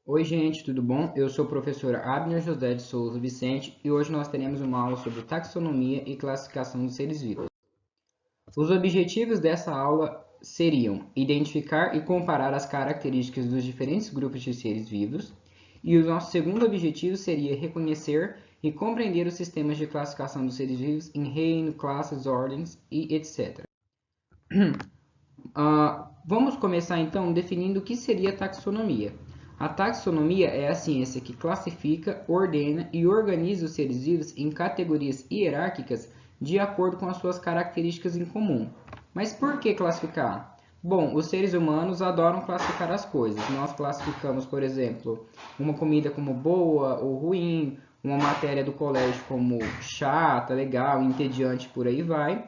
Oi, gente, tudo bom? Eu sou o professor Abner José de Souza Vicente e hoje nós teremos uma aula sobre taxonomia e classificação dos seres vivos. Os objetivos dessa aula seriam identificar e comparar as características dos diferentes grupos de seres vivos, e o nosso segundo objetivo seria reconhecer e compreender os sistemas de classificação dos seres vivos em reino, classes, ordens e etc. Vamos começar então definindo o que seria taxonomia. A taxonomia é a ciência que classifica, ordena e organiza os seres vivos em categorias hierárquicas de acordo com as suas características em comum. Mas por que classificar? Bom, os seres humanos adoram classificar as coisas. Nós classificamos, por exemplo, uma comida como boa ou ruim, uma matéria do colégio como chata, legal, entediante, por aí vai.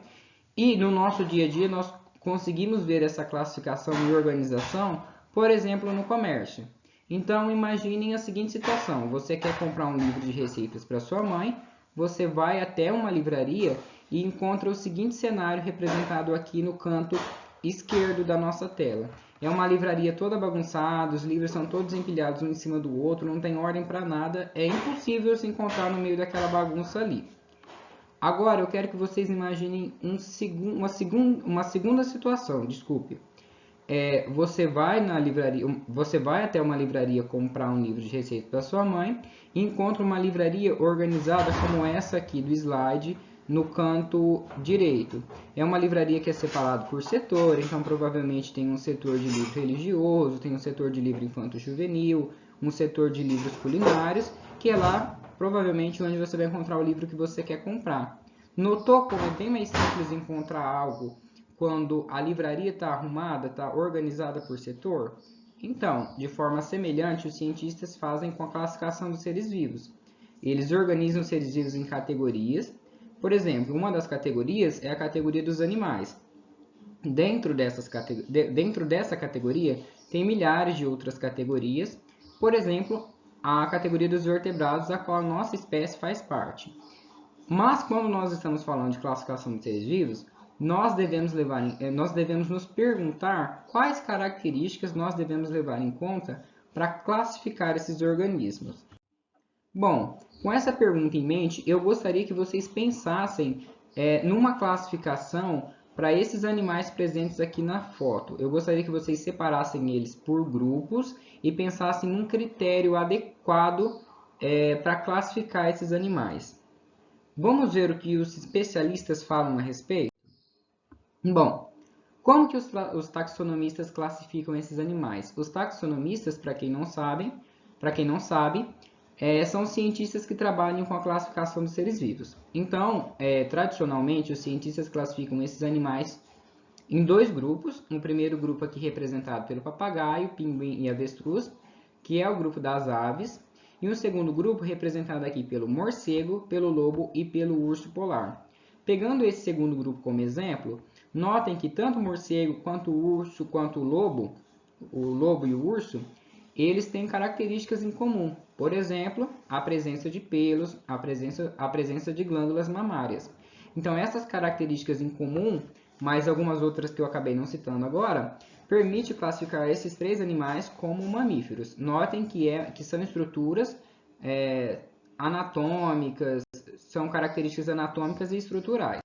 E no nosso dia a dia nós conseguimos ver essa classificação e organização, por exemplo, no comércio. Então, imaginem a seguinte situação: você quer comprar um livro de receitas para sua mãe, você vai até uma livraria e encontra o seguinte cenário representado aqui no canto esquerdo da nossa tela. É uma livraria toda bagunçada, os livros são todos empilhados um em cima do outro, não tem ordem para nada, é impossível se encontrar no meio daquela bagunça ali. Agora eu quero que vocês imaginem uma segunda situação, desculpe. Você vai na livraria, você vai até uma livraria comprar um livro de receita para sua mãe e encontra uma livraria organizada como essa aqui do slide no canto direito. É uma livraria que é separada por setor, então provavelmente tem um setor de livro religioso, tem um setor de livro infanto-juvenil, um setor de livros culinários, que é lá provavelmente onde você vai encontrar o livro que você quer comprar. Notou como é bem mais simples encontrar algo quando a livraria está arrumada, está organizada por setor? Então, de forma semelhante, os cientistas fazem com a classificação dos seres vivos. Eles organizam os seres vivos em categorias. Por exemplo, uma das categorias é a categoria dos animais. Dentro dessa categoria, tem milhares de outras categorias. Por exemplo, a categoria dos vertebrados, a qual a nossa espécie faz parte. Mas quando nós estamos falando de classificação de seres vivos, nós devemos nos perguntar quais características nós devemos levar em conta para classificar esses organismos. Bom, com essa pergunta em mente, eu gostaria que vocês pensassem numa classificação para esses animais presentes aqui na foto. Eu gostaria que vocês separassem eles por grupos e pensassem num critério adequado para classificar esses animais. Vamos ver o que os especialistas falam a respeito? Bom, como que os taxonomistas classificam esses animais? Os taxonomistas, para quem não sabe, são cientistas que trabalham com a classificação dos seres vivos. Então, tradicionalmente, os cientistas classificam esses animais em dois grupos. Um primeiro grupo aqui representado pelo papagaio, pinguim e avestruz, que é o grupo das aves. E um segundo grupo representado aqui pelo morcego, pelo lobo e pelo urso polar. Pegando esse segundo grupo como exemplo, notem que tanto o morcego, quanto o urso, quanto o lobo e o urso, eles têm características em comum. Por exemplo, a presença de pelos, a presença de glândulas mamárias. Então, essas características em comum, mais algumas outras que eu acabei não citando agora, permite classificar esses três animais como mamíferos. Notem que são estruturas anatômicas, são características anatômicas e estruturais.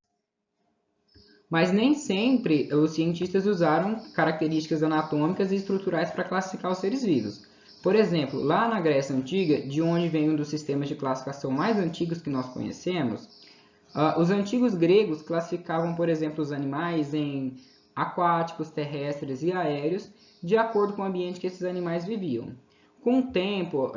Mas nem sempre os cientistas usaram características anatômicas e estruturais para classificar os seres vivos. Por exemplo, lá na Grécia Antiga, de onde vem um dos sistemas de classificação mais antigos que nós conhecemos, os antigos gregos classificavam, por exemplo, os animais em aquáticos, terrestres e aéreos, de acordo com o ambiente que esses animais viviam. Com o tempo,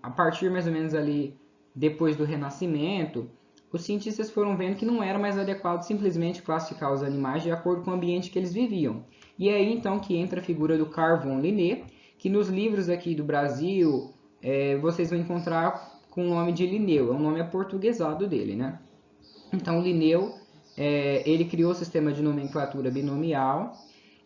a partir mais ou menos ali depois do Renascimento, os cientistas foram vendo que não era mais adequado simplesmente classificar os animais de acordo com o ambiente que eles viviam. E é aí então que entra a figura do Carl von Linné, que nos livros aqui do Brasil vocês vão encontrar com o nome de Linneu, é um nome aportuguesado dele, né? Então, Linneu, ele criou o sistema de nomenclatura binomial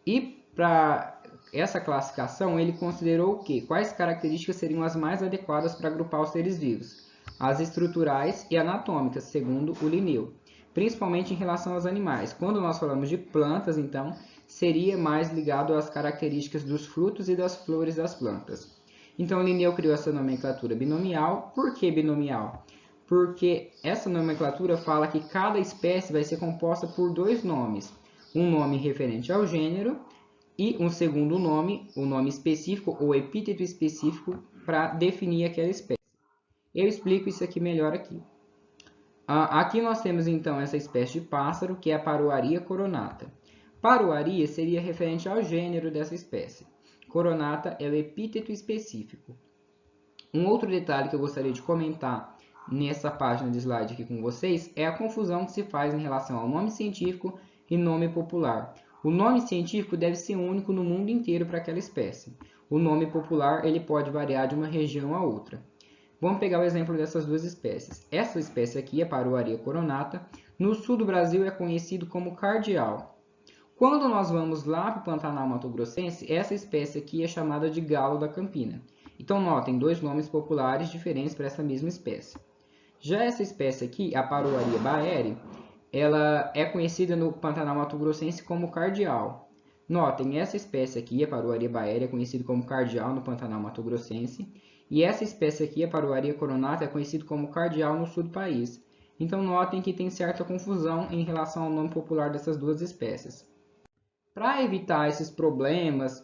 e para essa classificação ele considerou o quê? Quais características seriam as mais adequadas para agrupar os seres vivos? As estruturais e anatômicas, segundo o Linneu, principalmente em relação aos animais. Quando nós falamos de plantas, então, seria mais ligado às características dos frutos e das flores das plantas. Então, Linneu criou essa nomenclatura binomial. Por que binomial? Porque essa nomenclatura fala que cada espécie vai ser composta por dois nomes. Um nome referente ao gênero e um segundo nome, o nome específico ou epíteto específico para definir aquela espécie. Eu explico isso aqui melhor aqui. Aqui nós temos então essa espécie de pássaro, que é a Paruaria coronata. Paruaria seria referente ao gênero dessa espécie. Coronata é o epíteto específico. Um outro detalhe que eu gostaria de comentar nessa página de slide aqui com vocês é a confusão que se faz em relação ao nome científico e nome popular. O nome científico deve ser único no mundo inteiro para aquela espécie. O nome popular ele pode variar de uma região a outra. Vamos pegar o exemplo dessas duas espécies. Essa espécie aqui, a Paruaria coronata, no sul do Brasil é conhecido como cardeal. Quando nós vamos lá para o Pantanal Mato Grossense, essa espécie aqui é chamada de galo da campina. Então, notem, dois nomes populares diferentes para essa mesma espécie. Já essa espécie aqui, a Paruaria baere, ela é conhecida no Pantanal Mato Grossense como cardeal. Notem, essa espécie aqui, a Paruaria baere, é conhecida como cardeal no Pantanal Mato Grossense. E essa espécie aqui, a Paruaria coronata, é conhecida como cardeal no sul do país. Então, notem que tem certa confusão em relação ao nome popular dessas duas espécies. Para evitar esses problemas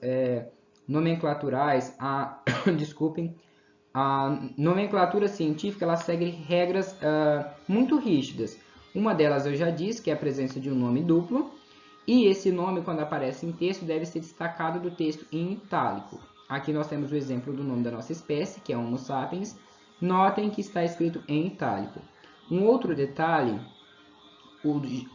nomenclaturais, desculpem, a nomenclatura científica ela segue regras muito rígidas. Uma delas eu já disse, que é a presença de um nome duplo, e esse nome, quando aparece em texto, deve ser destacado do texto em itálico. Aqui nós temos o exemplo do nome da nossa espécie, que é Homo sapiens. Notem que está escrito em itálico. Um outro detalhe,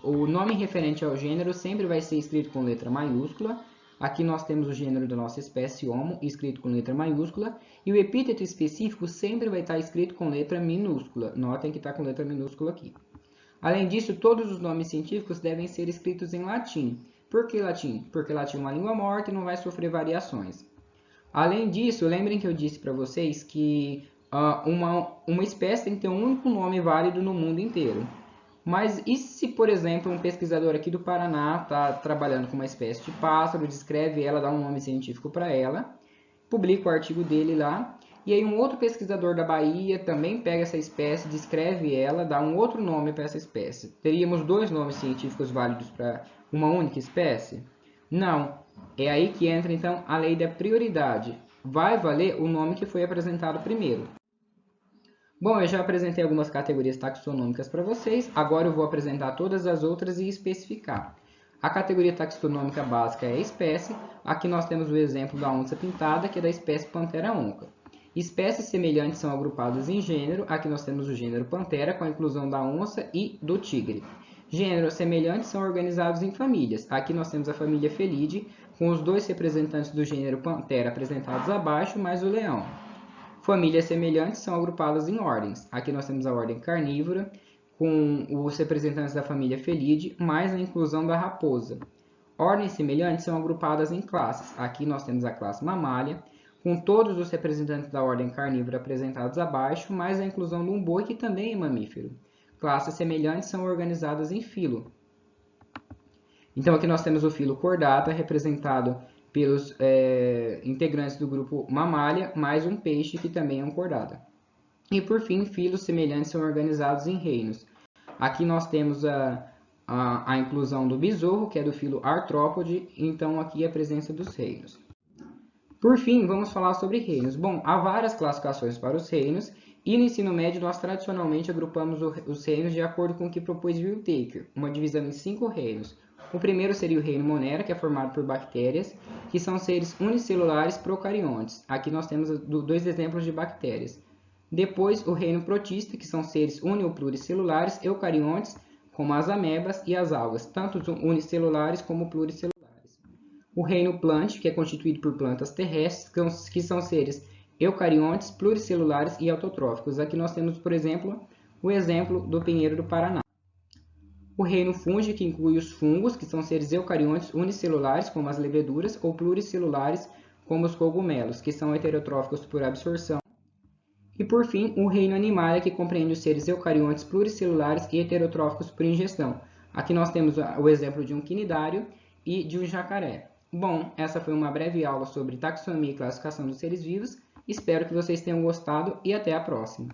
o nome referente ao gênero sempre vai ser escrito com letra maiúscula. Aqui nós temos o gênero da nossa espécie, Homo, escrito com letra maiúscula. E o epíteto específico sempre vai estar escrito com letra minúscula. Notem que está com letra minúscula aqui. Além disso, todos os nomes científicos devem ser escritos em latim. Por que latim? Porque latim é uma língua morta e não vai sofrer variações. Além disso, lembrem que eu disse para vocês que uma espécie tem que ter um único nome válido no mundo inteiro. Mas e se, por exemplo, um pesquisador aqui do Paraná está trabalhando com uma espécie de pássaro, descreve ela, dá um nome científico para ela, publica o artigo dele lá, e aí um outro pesquisador da Bahia também pega essa espécie, descreve ela, dá um outro nome para essa espécie. Teríamos dois nomes científicos válidos para uma única espécie? Não. É aí que entra, então, a lei da prioridade. Vai valer o nome que foi apresentado primeiro. Bom, eu já apresentei algumas categorias taxonômicas para vocês, agora eu vou apresentar todas as outras e especificar. A categoria taxonômica básica é a espécie. Aqui nós temos o exemplo da onça pintada, que é da espécie Panthera onca. Espécies semelhantes são agrupadas em gênero. Aqui nós temos o gênero Panthera, com a inclusão da onça e do tigre. Gêneros semelhantes são organizados em famílias. Aqui nós temos a família Felidae, com os dois representantes do gênero Panthera apresentados abaixo, mais o leão. Famílias semelhantes são agrupadas em ordens. Aqui nós temos a ordem carnívora, com os representantes da família Felidae, mais a inclusão da raposa. Ordens semelhantes são agrupadas em classes. Aqui nós temos a classe mamália, com todos os representantes da ordem carnívora apresentados abaixo, mais a inclusão de um boi, que também é mamífero. Classes semelhantes são organizadas em filo. Então aqui nós temos o filo Chordata, representado pelos integrantes do grupo Mammalia, mais um peixe que também é um chordata. E por fim, filos semelhantes são organizados em reinos. Aqui nós temos a inclusão do besouro, que é do filo Arthrópode, então aqui a presença dos reinos. Por fim, vamos falar sobre reinos. Bom, há várias classificações para os reinos, e no ensino médio nós tradicionalmente agrupamos os reinos de acordo com o que propôs Whittaker, uma divisão em 5 reinos. O primeiro seria o reino Monera, que é formado por bactérias, que são seres unicelulares procariontes. Aqui nós temos dois exemplos de bactérias. Depois, o reino Protista, que são seres uni- ou pluricelulares eucariontes, como as amebas e as algas, tanto unicelulares como pluricelulares. O reino Plante, que é constituído por plantas terrestres, que são seres eucariontes, pluricelulares e autotróficos. Aqui nós temos, por exemplo, o exemplo do pinheiro do Paraná. O reino Fungi, que inclui os fungos, que são seres eucariontes unicelulares, como as leveduras, ou pluricelulares, como os cogumelos, que são heterotróficos por absorção. E, por fim, o reino Animalia, que compreende os seres eucariontes pluricelulares e heterotróficos por ingestão. Aqui nós temos o exemplo de um quinidário e de um jacaré. Bom, essa foi uma breve aula sobre taxonomia e classificação dos seres vivos. Espero que vocês tenham gostado e até a próxima.